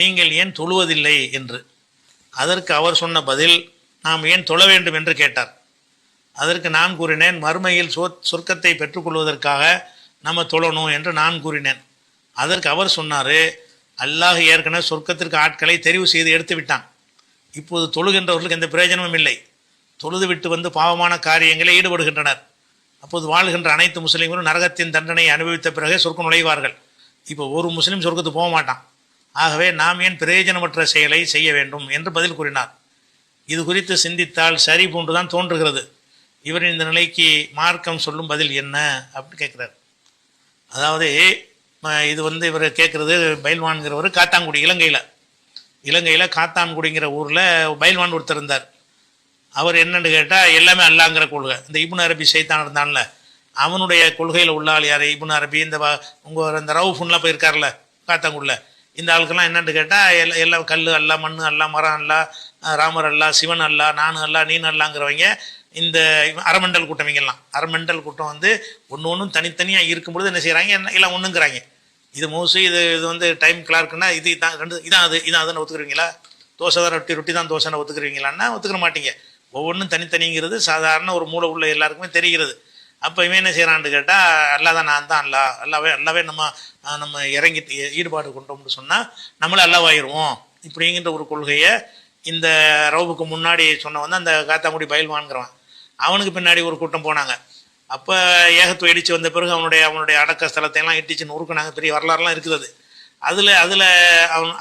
நீங்கள் ஏன் தொழுவதில்லை என்று. அதற்கு அவர் சொன்ன பதில், நாம் ஏன் தொழ வேண்டும் என்று கேட்டார். அதற்கு நான் கூறினேன், மறுமையில் சொர்க்கத்தை பெற்றுக்கொள்வதற்காக நம்ம தொழணும் என்று நான் கூறினேன். அதற்கு அவர் சொன்னார், அல்லாஹ் ஏற்கனவே சொர்க்கத்திற்கு ஆட்களை தெரிவு செய்து எடுத்து விட்டான். இப்போது தொழுகின்றவர்களுக்கு எந்த பிரயோஜனமும் இல்லை. தொழுது விட்டு வந்து பாவமான காரியங்களை ஈடுபடுகின்றனர். அப்போது வாழ்கின்ற அனைத்து முஸ்லீம்களும் நரகத்தின் தண்டனையை அனுபவித்த பிறகே சொர்க்கம் நுழைவார்கள். இப்போ ஒரு முஸ்லீம் சொர்க்கத்துக்கு போக மாட்டான். ஆகவே நாம் ஏன் பிரயோஜனமற்ற செயலை செய்ய வேண்டும் என்று பதில் கூறினார். இது குறித்து சிந்தித்தால் சரி போன்றுதான் தோன்றுகிறது. இவரின் இந்த நிலைக்கு மார்க்கம் சொல்லும் பதில் என்ன அப்படின்னு கேட்குறாரு. அதாவது இது இவர் கேட்குறது, பைல்வான்கிறவர் காத்தான்குடி, இலங்கையில் காத்தான்குடிங்கிற ஊரில் பைல்வான் ஒருத்தர் இருந்தார். அவர் என்னன்னு கேட்டால் எல்லாமே அல்லாங்கிற கொள்கை. இந்த இப்னு அரபி சைத்தான் இருந்தான்ல, அவனுடைய கொள்கையில் உள்ள ஆள் யார்? இப்னு அரபி. இந்த ரவுஃபுன்லாம் போயிருக்கார்ல காத்தான்குடியில், இந்த ஆளுக்கெல்லாம் என்னன்னு கேட்டால் எல்லாம் கல் அல்லா, மண் அல்லா, மரம் அல்லா, ராமர் அல்லா, சிவன் அல்லா, நானு அல்லா, நீனு அல்லாங்கிறவங்க இந்த அறமண்டல் கூட்டவங்கெல்லாம். அறமண்டல் கூட்டம் ஒன்றும் தனித்தனியாக இருக்கும்பொழுது என்ன செய்கிறாங்க, எல்லாம் ஒன்றுங்கிறாங்க. இது மோஸ்ட்லி இது டைம் கிளார்க்குன்னா இது தான் இதான் அதுன்னு ஒத்துக்குறீங்களா? தோசை தான் ரொட்டி தான் தோசைன்னு ஒத்துக்குறீங்களான்னா ஒத்துக்கிற மாட்டீங்க. ஒவ்வொன்றும் தனித்தனிங்கிறது சாதாரண ஒரு மூளை உள்ள எல்லாருக்குமே தெரிகிறது. அப்போ இவன் என்ன செய்கிறான்னு கேட்டால், அல்லா தான், நான் தான் அல்லாவே நம்ம இறங்கி ஈடுபாடு கொண்டோம்னு சொன்னால் நம்மளே அல்லாவாயிருவோம் இப்படிங்கிற ஒரு கொள்கையை இந்த ரவுபுக்கு முன்னாடி சொன்னவன் அந்த காத்தாங்குடி பயில்வான்கிறவன். அவனுக்கு பின்னாடி ஒரு கூட்டம் போனாங்க. அப்போ ஏகத்துவம் இடித்து வந்த பிறகு அவனுடைய அடக்க ஸ்தலத்தையெல்லாம் இடிச்சு நொறுக்குனாங்க. பெரிய வரலாறுலாம் இருக்குது. அதில்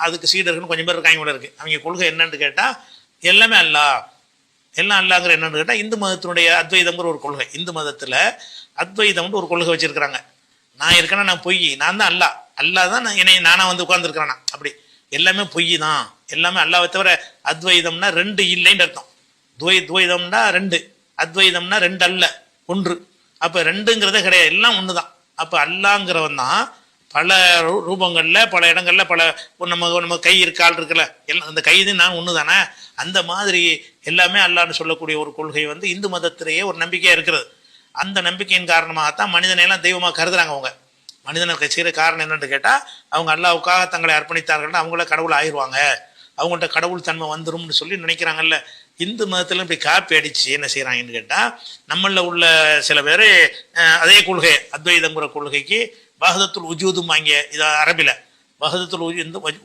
அதுக்கு சீடர்கள்னு கொஞ்சம் பேர் இருக்காங்க கூட இருக்குது. அவங்க கொள்கை என்னன்னு கேட்டால் எல்லாமே எல்லாம் அல்லாங்கிற என்னன்னு கேட்டால் இந்து மதத்தினுடைய அத்வைதம்ங்கிற ஒரு கொள்கை. இந்து மதத்தில் அத்வைதம்னு ஒரு கொள்கை வச்சுருக்கிறாங்க. நான் இருக்கேன்னா நான் பொய், நான் தான் அல்லா தான் நானாக உட்கார்ந்துருக்கிறேன்னா, அப்படி எல்லாமே பொய் தான், எல்லாமே அல்லாவை தவிர. அத்வைதம்னா ரெண்டு இல்லைன்னு அர்த்தம். துவைதம்னா ரெண்டு, அத்வைதம்னா ரெண்டு அல்ல, ஒன்று. அப்போ ரெண்டுங்கிறதே கிடையாது, எல்லாம் ஒன்று தான். அப்போ அல்லாங்கிறவன் தான் பல ரூபங்களில் பல இடங்களில் பல நம்ம கை கால் இருக்குல்ல, எல்லாம் அந்த கைது நான் ஒன்று தானே. அந்த மாதிரி எல்லாமே அல்லான்னு சொல்லக்கூடிய ஒரு கொள்கை இந்து மதத்திலேயே ஒரு நம்பிக்கையாக இருக்கிறது. அந்த நம்பிக்கையின் காரணமாகத்தான் மனிதனையெல்லாம் தெய்வமாக கருதுறாங்க. அவங்க மனிதனை செய்கிற காரணம் என்னன்னு கேட்டால், அவங்க அல்லாவுக்காக தங்களை அர்ப்பணித்தார்கள்னா அவங்கள கடவுள் ஆயிடுவாங்க, அவங்கள்ட்ட கடவுள் தன்மை வந்துரும்னு சொல்லி நினைக்கிறாங்கல்ல. இந்து மதத்தில் இப்படி காப்பி அடித்து என்ன செய்கிறாங்கன்னு கேட்டால், நம்மளில் உள்ள சில பேர் அதே கொள்கை அத்வைதங்கிற கொள்கைக்கு வஹதத்துல் உஜூதும் வாங்கிய இது அரபில். வஹதத்துல்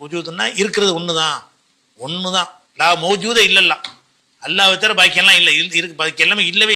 உஜூதுன்னா இருக்கிறது ஒன்று தான், லா மௌஜூத இல்லல்லா, அல்லாஹ் தவிர பாக்கியெல்லாம் இல்லை, இருக்கு பாக்கி எல்லாமே இல்லவே